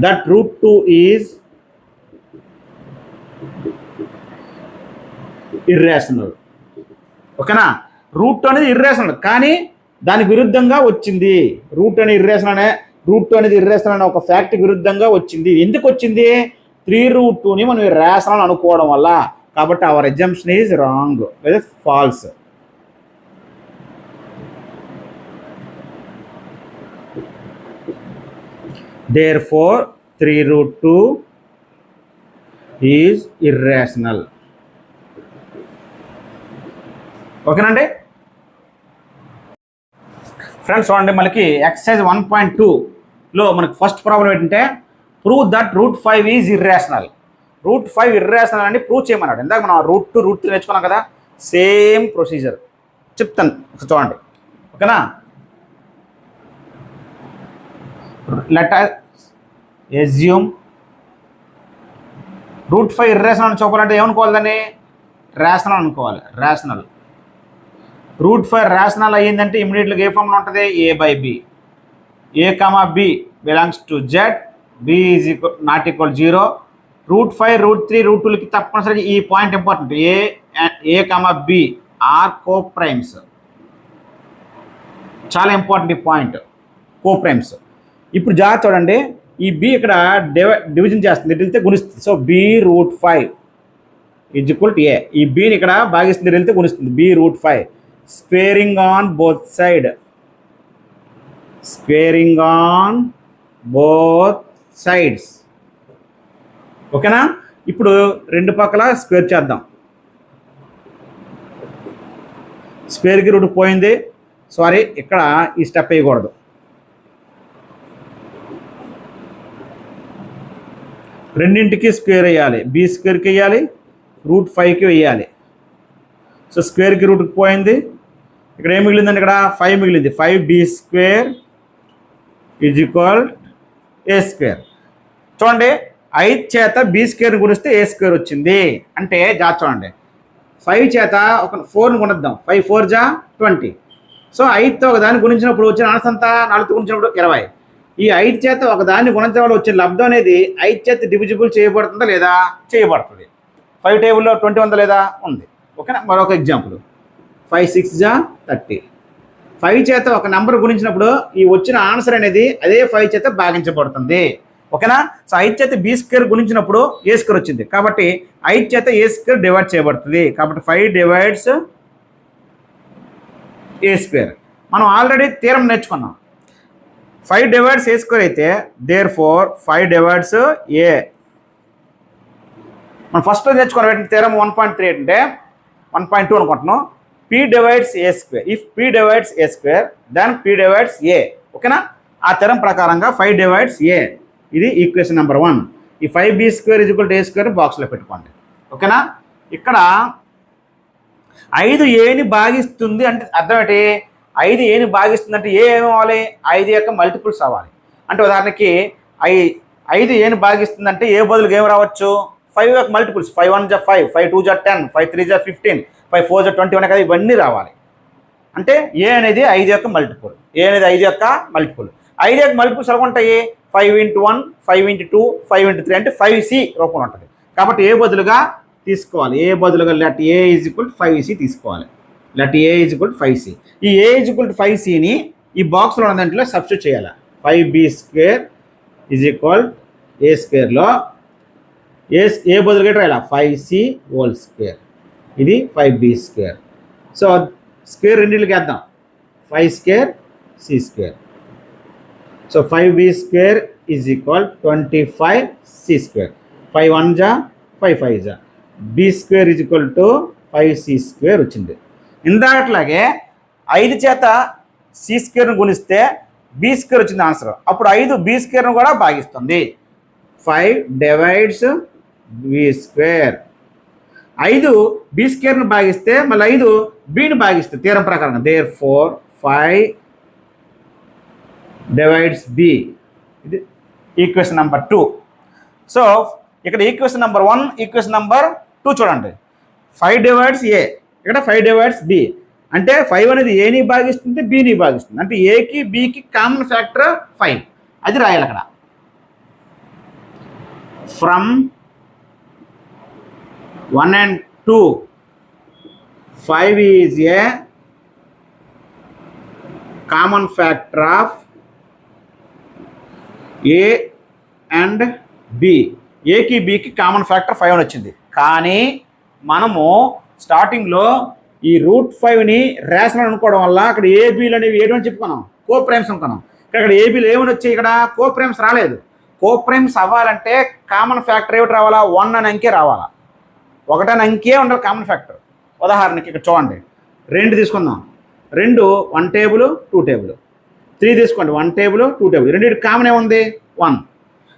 that √2 is irrational. ఓకేనా? √2 అనేది ఇర్రేషనల్ కానీ దానికి విరుద్ధంగా వచ్చింది. √2 అనేది ఇర్రేషనల్ అనే ఒక ఫ్యాక్ట్కి విరుద్ధంగా వచ్చింది. ఎందుకు వచ్చింది? 3√2ని మనం రేషనల్ అనుకోవడం వల్ల. కాబట్టి అవర్ అజంప్షన్ ఈజ్ రాంగ్, లేదా ఫాల్స్. Therefore 3√2 is irrational. ఓకేనండి ఫ్రెండ్స్? చూడండి మనకి ఎక్సర్సైజ్ 1.2లో మనకి ఫస్ట్ ప్రాబ్లం ఏంటంటే prove that √5 is irrational. √5 irrational అని ప్రూవ్ చేయమన్నాడు. ఇందాక మనం √2 √3 నేర్చుకున్నాం కదా, సేమ్ ప్రొసీజర్ చెప్తాను చూడండి. ఓకేనా? లెట్ us assume √5 ఇర్రేషనల్ అని చెప్పాలంటే ఏమనుకోవాలి? దాన్ని రేషనల్ అనుకోవాలి. రేషనల్. √5 రేషనల్ అయ్యిందంటే ఇమీడియట్గా ఏ ఫామ్లో ఉంటుంది? a/b. a, b belongs to z, b is not equal 0. √5 √3 √2లకి తప్పనిసరిగా ఈ point important. a, b are coprimes. చాలా ఇంపార్టెంట్ ఈ పాయింట్, కో ప్రైమ్స్. ఇప్పుడు జాగ్రత్త చూడండి, ఈ b ఇక్కడ డివిజన్ చేస్తుంది, ఇటు వెళ్తే గుణిస్తుంది. So b√5 is equal to a. ఈ bని ఇక్కడ భాగిస్తుంది, ఇటు వెళ్తే గుణిస్తుంది. b√5 squaring on both side, squaring on both sides. ఓకేనా? ఇప్పుడు రెండు పక్కల స్క్వేర్ చేద్దాం. స్క్వేర్కి రూట్ పోయింది, సారీ ఇక్కడ ఈ స్టెప్ వేయకూడదు. రెండింటికి స్క్వేర్ వేయాలి, బి స్క్వేర్కి వేయాలి, √5కి వేయాలి. సో స్క్వేర్కి రూట్కి పోయింది, ఇక్కడ ఏం మిగిలిందండి? ఇక్కడ 5 మిగిలింది. 5b² = a². చూడండి, 5 చేత b² గుణిస్తే a² వచ్చింది. అంటే జాగ్రత్త చూడండి, 5 చేత ఒక 4ని గుణిద్దాం. 5 4 = 20. సో 5తో ఒకదాన్ని గుణించినప్పుడు వచ్చిన ఆన్సర్ అంతా 4తో గుణించినప్పుడు 20. ఈ 5 చేత ఒకదాన్ని గుణించడం వల్ల వచ్చిన లబ్ధం అనేది 5 చేత డివిజిబుల్ చేయబడుతుందా లేదా? చేయబడుతుంది. 5 టేబుల్లో 20 ఉందా లేదా? ఉంది. ఓకేనా? మరొక ఎగ్జాంపుల్, 5 6 = 30. 5 చేత ఒక నెంబర్ గుణించినప్పుడు ఈ వచ్చిన ఆన్సర్ అనేది అదే 5 చేత భాగించబడుతుంది. ఓకేనా? సో 5 చేత b² గుణించినప్పుడు a² వచ్చింది, కాబట్టి 5 చేత a² డివైడ్ చేయబడుతుంది. కాబట్టి 5 డివైడ్స్ a². మనం ఆల్రెడీ థీరం నేర్చుకున్నాం. 5 డివైడ్స్ a² అయితే దేర్ఫోర్ 5 డివైడ్స్ a. మనం ఫస్ట్ నేర్చుకున్న థీరం 1.3 అంటే 1.2 అనుకుంటున్నాం. p divides a². If p divides a², then p divides a. ఓకేనా? ఆ థీరం ప్రకారంగా 5 డివైడ్స్ a. ఇది ఈక్వేషన్ నెంబర్ 1. ఈ 5b² = a² బాక్స్లో పెట్టుకోండి. ఓకేనా? ఇక్కడ 5 aని భాగిస్తుంది అంటే అర్థం ఏంటి? 5 aని భాగిస్తుంది అంటే ఏ ఏమవ్వాలి? 5 యొక్క మల్టిపుల్స్ అవ్వాలి. అంటే ఉదాహరణకి 5 aని భాగిస్తుందంటే ఏ బదులుగా ఏం రావచ్చు? 5 యొక్క మల్టిపుల్స్. 5 1 = 5, 5 2 = 10, 5 3 = 15, 5 4 = 21 కదా, ఇవన్నీ రావాలి. అంటే ఏ అనేది 5 యొక్క మల్టిపుల్. ఏ అనేది 5 యొక్క మల్టిపుల్. 5 యొక్క మల్టిపుల్స్ ఎలా ఉంటాయి? 5 × 1, 5 × 2, 5 × 3 అంటే 5c రూపంలో ఉంటుంది. కాబట్టి ఏ బదులుగా తీసుకోవాలి. ఏ బదులుగా లెట్ a = 5c తీసుకోవాలి. Let a = 5c. ఈ a = 5cని ఈ బాక్స్లో ఉన్న దాంట్లో సబ్స్టిట్యూట్ చేయాలి. 5b² = a²లో ఏ బదులుగా రాయాలి? 5c². ఇది 5b². సో స్క్వేర్ రెండింటికి వేద్దాం. 5² c². So 5b² = 25c². 5 1 = 5 5 = b² = 5c² వచ్చింది. ఇందాకట్లాగే 5 చేత c² గుణిస్తే b² వచ్చింది ఆన్సర్. అప్పుడు 5 b² కూడా భాగిస్తుంది. 5 డివైడ్స్ b². 5 b² భాగిస్తే మళ్ళీ 5 bని భాగిస్తుంది థీరం ప్రకారంగా. Therefore 5 divides b. ఇది ఈక్వేషన్ నెంబర్ 2. సో ఇక్కడ ఈక్వేషన్ నెంబర్ 1, ఈక్వేషన్ నెంబర్ 2 చూడండి. 5 డివైడ్స్ a, ఇక్కడ 5 డివైడ్స్ b. అంటే 5 అనేది ఏని భాగిస్తుంది, bని భాగిస్తుంది. అంటే ఏకి bకి కామన్ ఫ్యాక్టర్ 5. అది రాయాలి అక్కడ. From 1 and 2, 5 is a common factor of a and b. ఏకి bకి కామన్ ఫ్యాక్టర్ 5 అని వచ్చింది. కానీ మనము స్టార్టింగ్లో ఈ √5ని రేషనల్ అనుకోవడం వల్ల అక్కడ ఏబీలు అనేవి ఏమని చెప్పుకున్నాం? కోప్రైమ్స్ అనుకున్నాం. ఇక్కడ ఏబీలు ఏమని వచ్చాయి? ఇక్కడ కోప్రైమ్స్ రాలేదు. కోప్రైమ్స్ అవ్వాలంటే కామన్ ఫ్యాక్టర్ ఏమిటి రావాలా? 1 అనే అంకే రావాలా. 1 అనే అంకే ఉండాలి కామన్ ఫ్యాక్టర్. ఉదాహరణకి ఇక్కడ చూడండి, 2 తీసుకుందాం. 2 1 టేబుల్ 2 టేబుల్. 3 తీసుకోండి, 1 టేబుల్ 2 టేబుల్. రెండింటి కామన్ ఏముంది? 1.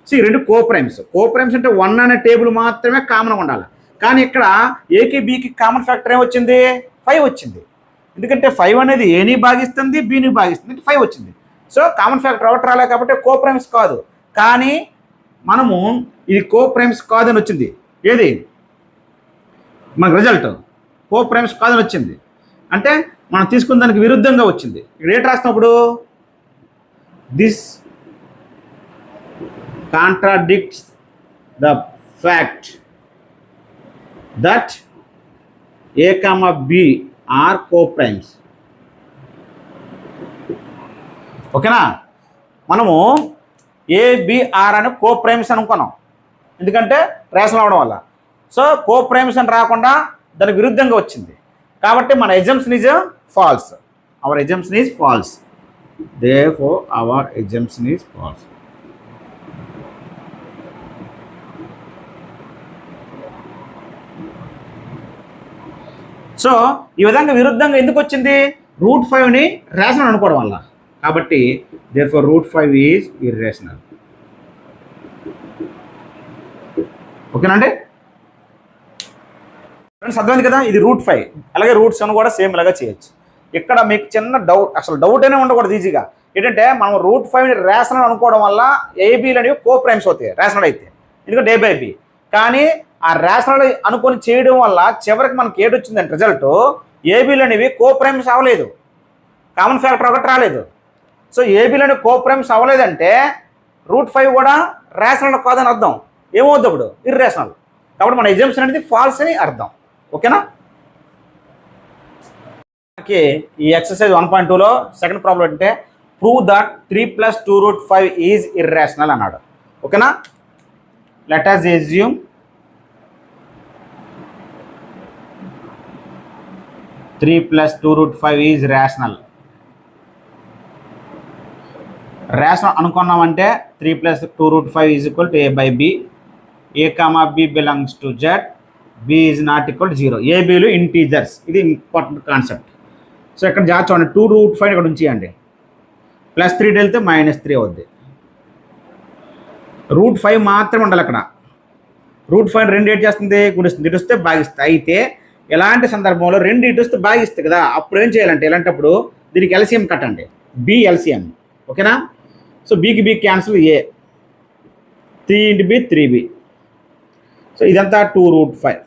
సో ఈ 2 కోప్రైమ్స్. కోప్రైమ్స్ అంటే 1 అనే టేబుల్ మాత్రమే కామన్గా ఉండాలి. కానీ ఇక్కడ ఏకి బీకి కామన్ ఫ్యాక్టర్ ఏమొచ్చింది? 5 వచ్చింది. ఎందుకంటే 5 అనేది ఏని భాగిస్తుంది, బీని భాగిస్తుంది, 5 వచ్చింది. సో కామన్ ఫ్యాక్టర్ ఒకటి రాలే కాబట్టి కోప్రైమ్స్ కాదు. కానీ మనము ఇది కోప్రైమ్స్ కాదని వచ్చింది. ఏది మనకు రిజల్ట్ కోప్రైమ్స్ కాదని వచ్చింది. అంటే మనం తీసుకున్న దానికి విరుద్ధంగా వచ్చింది. ఇక్కడ ఏంటి రాసినప్పుడు this contradicts the fact that a, b are coprimes. ఓకేనా? మనము ABR అని కోప్రైమ్స్ అనుకున్నాం, ఎందుకంటే రేషన్ అవడం వల్ల. సో కోప్రైమ్స్ అని రాకుండా దానికి విరుద్ధంగా వచ్చింది. కాబట్టి మన assumption is false. Our assumption is false. Therefore, our assumption is false. So ఈ విధంగా విరుద్ధంగా ఎందుకు వచ్చింది? √5ని రేషనల్ అనుకోవడం వల్ల. కాబట్టి therefore √5 is irrational. ఓకేనండి ఫ్రెండ్స్, అర్థమైంది కదా? ఇది √5. అలాగే √7 కూడా సేమ్ ఇలాగా చేయొచ్చు. ఇక్కడ మీకు చిన్న డౌట్, అసలు డౌట్ అయినా ఉండకూడదు ఈజీగా. ఏంటంటే మనం √5ని రేషనల్ అనుకోవడం వల్ల ఏబీలు అనేవి కో ప్రైమ్స్ అవుతాయి రేషనల్ అయితే, ఎందుకంటే A by B. కానీ ఆ రేషనల్ అనుకొని చేయడం వల్ల చివరికి మనకి ఏడు వచ్చిందంటే రిజల్ట్ ఏబీలు అనేవి కో ప్రైమ్స్ అవ్వలేదు, కామన్ ఫ్యాక్టర్ ఒకటి రాలేదు. సో ఏబీలు అనేవి కో ప్రైమ్స్ అవ్వలేదంటే √5 కూడా రేషనల్ కాదని అర్థం. ఏమవుద్ది అప్పుడు? ఇర్రేషనల్. కాబట్టి మన ఎగ్జామ్షన్ అనేది ఫాల్స్ అని అర్థం. ఓకేనా? మనకి ఈ ఎక్సర్సైజ్ 1.2లో సెకండ్ ప్రాబ్లం అంటే ప్రూవ్ దట్ 3 + 2√5 ఈజ్ ఇర్రేషనల్ అన్నాడు. ఓకేనా? Let us assume three plus 2√5 is rational. Rational అనుకున్నామంటే 3 + 2√5 is equal to A by B. A, B belongs to Z. B is not equal to 0. ఏబీలు integers. ఇది important concept. So ఇక్కడ జాగ్రత్త చూడండి, 2√5 ఇక్కడ ఉంచేయండి. +3 వెళ్తే -3 అవుద్ది. √5 మాత్రమే ఉండాలి అక్కడ. √5 2 ఏం చేస్తుంది? గుణిస్తుంది. ఇటు వస్తే భాగిస్తుంది. అయితే ఎలాంటి సందర్భంలో 2 ఇటు వస్తే భాగిస్తుంది కదా, అప్పుడు ఏం చేయాలంటే ఇలాంటప్పుడు దీనికి ఎల్సిఎం కట్టండి. B LCM. ఓకేనా? సో బీకి B cancel, A 3 × B 3B. So ఇదంతా 2√5.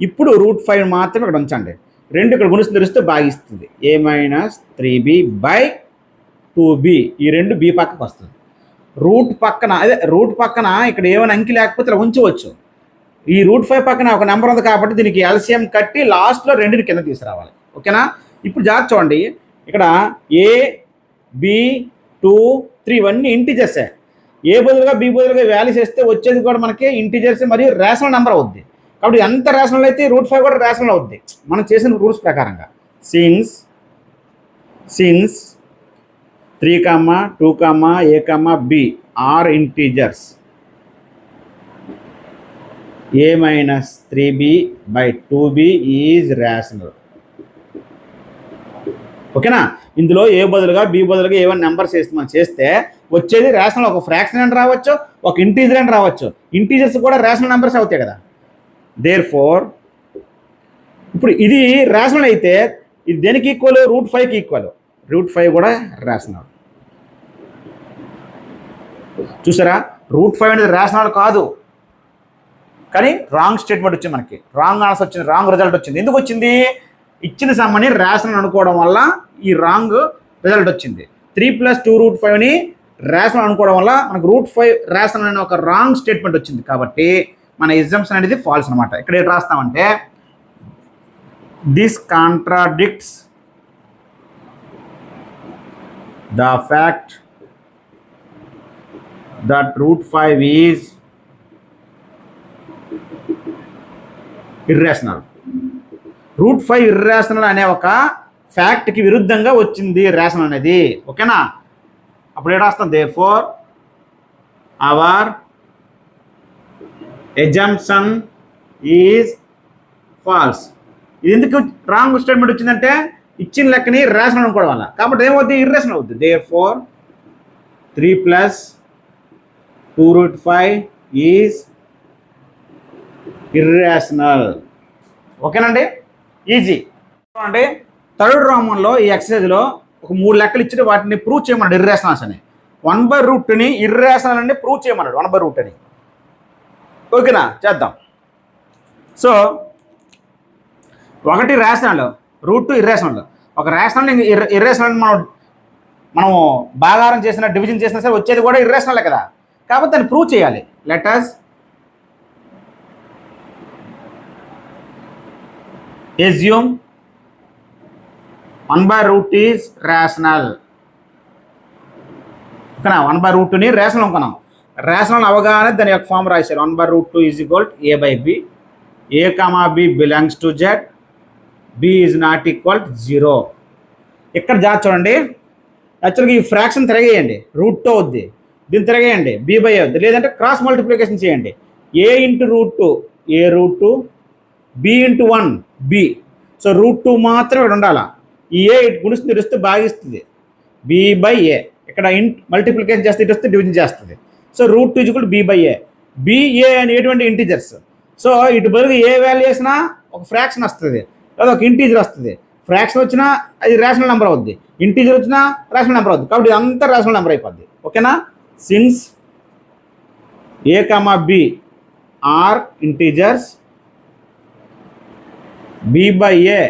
ఇప్పుడు √5 మాత్రం ఇక్కడ ఉంచండి. 2 ఇక్కడ గుణిస్తుంది, తెరిస్తే భాగిస్తుంది. A - 3B / 2B. ఈ 2 B పక్కకు వస్తుంది. రూట్ పక్కన ఇక్కడ ఏమైనా అంకి లేకపోతే ఇలా ఉంచవచ్చు. ఈ √5 పక్కన ఒక నెంబర్ ఉంది కాబట్టి దీనికి ఎల్సిఎం కట్టి లాస్ట్లో 2ని కింద తీసుకురావాలి. ఓకేనా? ఇప్పుడు జాగ్రత్త చూడండి, ఇక్కడ A, B, 2, 3 ఇవన్నీ ఇంటీజర్సే. ఏ బదులుగా బి బదులుగా వాల్యూస్ వేస్తే వచ్చేది కూడా మనకి ఇంటీజర్స్ మరియు రేషనల్ నెంబర్ అవుద్ది. కాబట్టి ఎంత రేషనల్ అయితే √5 కూడా రేషనల్ అవుద్ది మనం చేసిన రూల్స్ ప్రకారంగా. Since 3, 2, A, B are integers, A - 3B / 2B is rational. ఓకేనా? ఇందులో ఏ బదులుగా బి బదులుగా ఏమైనా నెంబర్స్ మనం చేస్తే వచ్చేది రేషనల్. ఒక ఫ్రాక్షన్ అని రావచ్చు, ఒక ఇంటీజర్ అని రావచ్చు. ఇంటీజర్స్ కూడా రేషనల్ నెంబర్స్ అవుతాయి కదా. దేర్ఫోర్ ఇప్పుడు ఇది రేషనల్ అయితే ఇది దేనికి ఈక్వల్? √5కి ఈక్వల్. √5 కూడా రేషనల్. చూసారా? √5 అనేది రేషనల్ కాదు, కానీ రాంగ్ స్టేట్మెంట్ వచ్చింది మనకి. రాంగ్ ఆన్సర్ వచ్చింది, రాంగ్ రిజల్ట్ వచ్చింది. ఎందుకు వచ్చింది? ఇచ్చిన సమ్మని రేషనల్ అనుకోవడం వల్ల ఈ రాంగ్ రిజల్ట్ వచ్చింది. 3 + 2√5ని రేషనల్ అనుకోవడం వల్ల మనకు √5 రేషనల్ అనే ఒక రాంగ్ స్టేట్మెంట్ వచ్చింది. కాబట్టి మన ఎగ్జామ్షన్ అనేది ఫాల్స్ అనమాట. ఇక్కడ ఏం రాస్తామంటే this contradicts the fact that √5 is irrational. √5 irrational అనే ఒక ఫ్యాక్ట్కి విరుద్ధంగా వచ్చింది రేషనల్ అనేది. ఓకేనా? అప్పుడు ఏం రాస్తాం? Therefore hour assumption is falls. ఇది ఎందుకు రాంగ్ స్టేట్మెంట్ వచ్చిందంటే ఇచ్చిన లెక్కని రేషనల్ అనుకోవడం వల్ల. కాబట్టి ఏమవుద్ది? ఇర్రేషనల్ అవుద్ది. Therefore 3 + 2√5 is irrational. ఓకేనండి? ఈజీ. అంటే థర్డ్ రామంలో ఈ ఎక్సర్సైజ్లో ఒక 3 లెక్కలు ఇచ్చి వాటిని ప్రూవ్ చేయమన్నాడు ఇర్రేషనల్స్ అని. 1/√ని ఇర్రేషనల్ అని ప్రూవ్ చేయమన్నాడు. 1/√. అని ఓకేనా? చేద్దాం. So 1 rational, √2 irrational. ఒక రేషనల్ ఇర్రేషనల్ మనము భాగారం చేసిన డివిజన్ చేసినా సరే వచ్చేది కూడా ఇర్రేషనలే కదా. కాబట్టి దాన్ని ప్రూవ్ చేయాలి. Let us assume 1/√2 is rational. ఓకేనా? 1/√2ని రేషనల్ అనుకున్నాం. రేషనల్ అవగానే దాని యొక్క ఫామ్ రాశారు. 1/√2 is equal to A by B. A, B belongs to Z. B is not equal to 0. ఇక్కడ జాగ్రత్త చూడండి. యాక్చువల్గా ఈ ఫ్రాక్షన్ తిరగేయండి, రూట్తో వద్ది, దీన్ని తిరగేయండి, బి బై ఏ వద్ది, లేదంటే క్రాస్ మల్టిప్లికేషన్ చేయండి. ఏ ఇంటూ √2 ఏ √2, బి ఇంటూ 1 బి. సో √2 మాత్రం ఇక్కడ ఉండాలా. ఈ ఏ గుణిస్తుంది ఇటు వస్తే భాగిస్తుంది, బి బై ఏ. ఇక్కడ మల్టిప్లికేషన్ చేస్తే ఇటు వస్తే డివిజన్ చేస్తుంది. So √2 equal b by a. B a అనేటువంటి ఇంటీజర్స్. సో ఇటు బదులు ఏ వాల్యూ వేసినా ఒక ఫ్రాక్షన్ వస్తుంది, లేదా ఒక ఇంటీజర్ వస్తుంది. ఫ్రాక్షన్ వచ్చినా అది రేషనల్ నెంబర్ అవుద్ది, ఇంటీజర్ వచ్చినా రేషనల్ నెంబర్ అవుద్ది. కాబట్టి అంతా రేషనల్ నెంబర్ అయిపోద్ది. ఓకేనా. Since a comma b are integers, b by a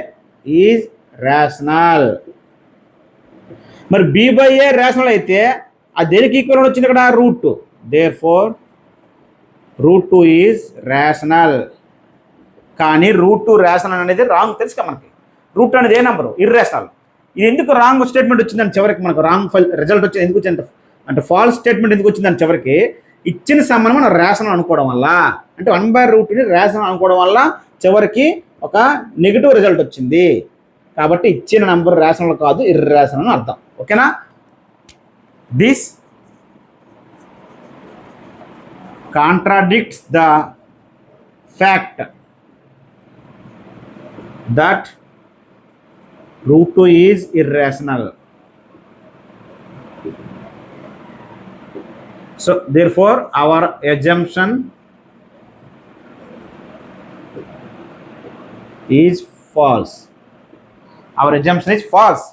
is rational. మరి బి బై ఏ రేషనల్ అయితే అది దేనికి ఈక్వల్ వచ్చింది ఇక్కడ √2. Therefore √2 is rational. కానీ √2 రేషనల్ అనేది రాంగ్ తెలుసు కదా మనకి. √2 అనేది ఏ నెంబరు, ఇర్రేషనల్. ఇది ఎందుకు రాంగ్ స్టేట్మెంట్ వచ్చిందని చివరికి మనకు రాంగ్ రిజల్ట్ వచ్చింది ఎందుకు వచ్చింది అంటే ఫాల్స్ స్టేట్మెంట్ ఎందుకు వచ్చిందని చివరికి ఇచ్చిన సమ్మని మనం రేషనల్ అనుకోవడం వల్ల, అంటే 1/√2ని రేషనల్ అనుకోవడం వల్ల చివరికి ఒక నెగిటివ్ రిజల్ట్ వచ్చింది. కాబట్టి ఇచ్చిన నెంబర్ రేషనల్ కాదు, ఇర్రేషనల్ అని అర్థం. ఓకేనా. This contradicts the fact that √2 is irrational. So therefore our assumption is false. Our assumption is false.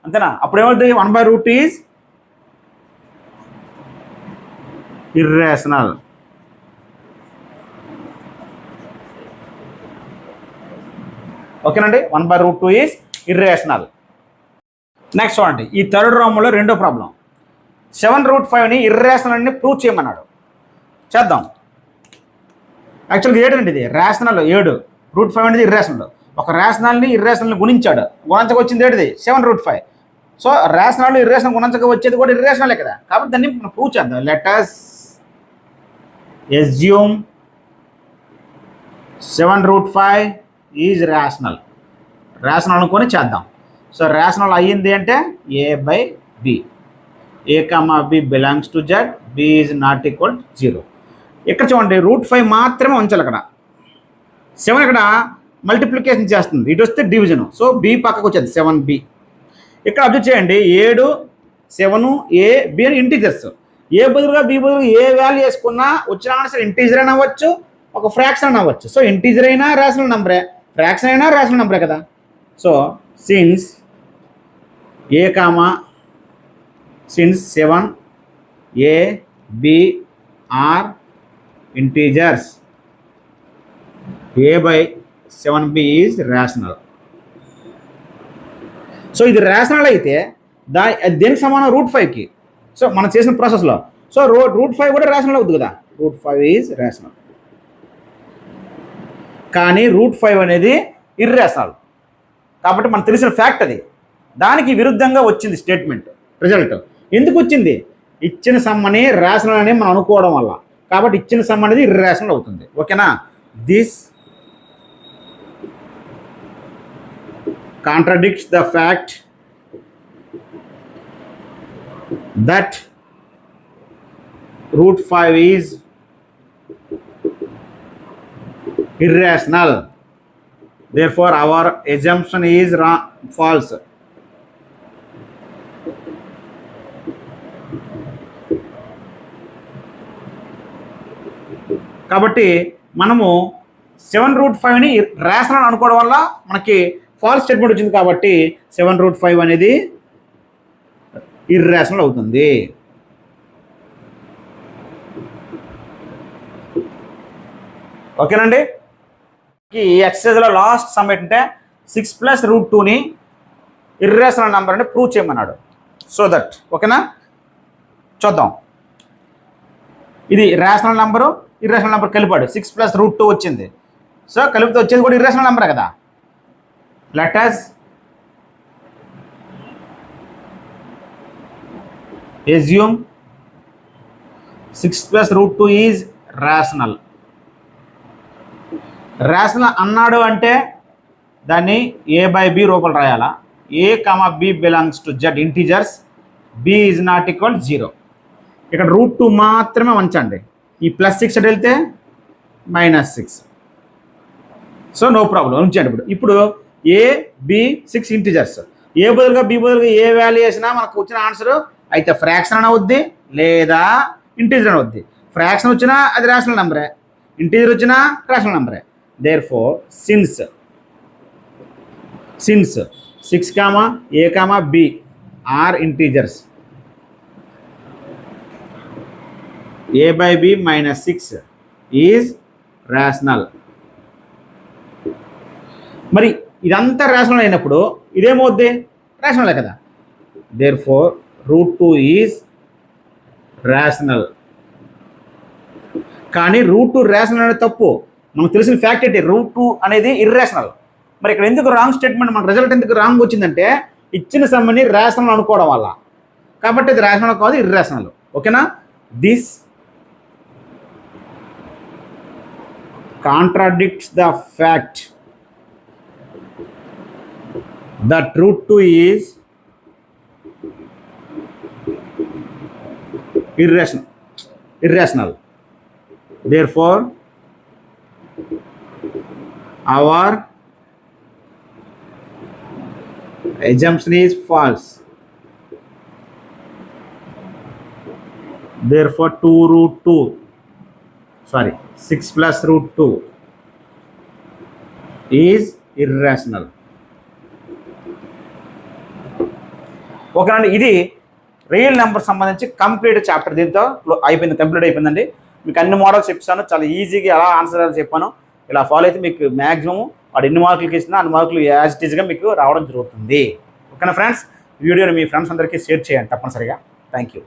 అంతేనా. అప్పుడు ఏమవుతుంది, 1/√2 is irrational. ఓకేనండి. 1/√2 is ఇర్రేషనల్. నెక్స్ట్ చూడండి, ఈ థర్డ్ రోమ్లో రెండో ప్రాబ్లం. 7√5ని ఇర్రేషనల్ అని ప్రూవ్ చేయమన్నాడు. చేద్దాం. యాక్చువల్గా 7 అండి, ఇది రేషనల్ 7, √5 అనేది ఇర్రేషనల్. ఒక రేషనల్ని ఇర్రేషనల్ని గుణించాడు, గుణించక వచ్చింది ఏంటిది 7√5. సో రేషనల్ ఇర్రేషనల్ గుణించక వచ్చేది కూడా ఇర్రేషనలే కదా. కాబట్టి దాన్ని మనం ప్రూవ్ చేద్దాం. Let us assume 7√5 is rational. Rational అనుకొని చేద్దాం. సో రేషనల్ అయ్యింది అంటే a by b, a comma b belongs to Z, b is not equal to 0. ఇక్కడ చూడండి √5 మాత్రమే ఉంచాలి. అక్కడ 7 ఇక్కడ మల్టిప్లికేషన్ చేస్తుంది, ఇటు వస్తే డివిజన్. సో బి పక్కకు వచ్చేది 7b. ఇక్కడ అబ్జర్వ్ చేయండి, 7, 7, ఏ, బి అని ఇంటీజర్స్. ఏ బదులుగా బి బదులు ఏ వాల్యూ వేసుకున్నా వచ్చిన ఆన్సర్ ఇంటీజర్ అయినా అవ్వచ్చు, ఒక ఫ్రాక్షన్ అయినా అవ్వచ్చు. సో ఇంటీజర్ అయినా రేషనల్ నెంబరే, ఫ్రాక్షన్ అయినా రేషనల్ నెంబరే కదా. So since a comma since 7 a b are integers, a by 7b is rational. So ఇది రేషనల్ అయితే అది దేనికి సమానం √5కి. సో మనం చేసిన ప్రాసెస్లో సో √5 కూడా రేషనల్ అవుతుంది కదా. √5 ఈజ్ రేషనల్. కానీ √5 అనేది ఇర్రేషనల్. కాబట్టి మనకు తెలిసిన ఫ్యాక్ట్ అది. దానికి విరుద్ధంగా వచ్చింది స్టేట్మెంట్ రిజల్ట్. ఎందుకు వచ్చింది, ఇచ్చిన సమ్మని రేషనల్ అని మనం అనుకోవడం వల్ల. కాబట్టి ఇచ్చిన సమ్ అనేది ఇర్రేషనల్ అవుతుంది. ఓకేనా. This contradicts the fact that √5 is irrational. Therefore our assumption is false. కాబట్టి మనము 7√5ని రేషనల్ అనుకోవడం వల్ల మనకి ఫాల్స్ స్టేట్మెంట్ వచ్చింది. కాబట్టి 7√5 అనేది ఇర్రేషనల్ అవుతుంది. ఓకేనండి. ఈ ఎక్సర్సైజ్లో లాస్ట్ సమ్ ఏంటంటే 6 + √2ని ఇర్రేషనల్ నెంబర్ అని ప్రూవ్ చేయమన్నాడు. సో దట్ ఓకేనా. చూద్దాం. ఇది రేషనల్ నెంబరు ఇర్రేషనల్ నెంబర్ కలిపాడు, 6 + √2 వచ్చింది. సో కలిపితే వచ్చేది కూడా ఇర్రేషనల్ నెంబరే కదా. Let us assume 6 + √2 is rational. Rational అన్నాడు అంటే దాన్ని a/b రూపంలో రాయాలా. a, b belongs to z integers, b is not equal 0. ఇక్కడ √2 మాత్రమే ఉంచండి. ఈ +6 అటు వెళ్తే -6. సో నో ప్రాబ్లం ఉంచండి. ఇప్పుడు a, b 6 ఇంటీజర్స్. ఏ బదులుగా b బదులుగా ఏ వాల్యూ వేసినా మనకు వచ్చిన ఆన్సర్ అయితే ఫ్రాక్షన్ అని అవుద్ది లేదా ఇంటీజర్ అని అవుద్ది. ఫ్రాక్షన్ వచ్చినా అది రేషనల్ నెంబరే, ఇంటీజర్ వచ్చినా రేషనల్ నెంబరే. Therefore since 6, a, b are integers, a/b -6 is rational. మరి ఇదంతా రేషనల్ అయినప్పుడు ఇదేమవుద్ది? రేషనలే కదా. Therefore √2 is rational. కానీ √2 రేషనల్ అనేది తప్పు. మనకు తెలిసిన ఫ్యాక్ట్ ఏంటి? √2 అనేది ఇర్రేషనల్. మరి ఇక్కడ ఎందుకు రాంగ్ స్టేట్మెంట్, మన రిజల్ట్ ఎందుకు రాంగ్ వచ్చిందంటే ఇచ్చిన సమ్మని రేషనల్ అనుకోవడం వల్ల. కాబట్టి ఇది రేషనల్ కాదు, ఇర్రేషనల్. ఓకేనా? This contradicts the fact that √2 is irrational. Therefore our assumption is false. Therefore 6 plus √2 is irrational. ఓకేనండి, ఇది రియల్ నెంబర్ సంబంధించి కంప్లీట్ చాప్టర్. దీంతో కంప్లీట్ అయిపోయిందండి. మీకు అన్ని మోడల్స్ చెప్పాను, చాలా ఈజీగా ఎలా ఆన్సర్ చేయాలో చెప్పాను. ఇలా ఫాలో అయితే మీకు మ్యాక్సిమం వాడు ఎన్ని మార్కులకి ఇచ్చినా అన్ని మార్కులు యాజ్ ఇట్ ఈజ్గా మీకు రావడం జరుగుతుంది. ఓకేనా ఫ్రెండ్స్? వీడియోని మీ ఫ్రెండ్స్ అందరికీ షేర్ చేయండి తప్పనిసరిగా. Thank you.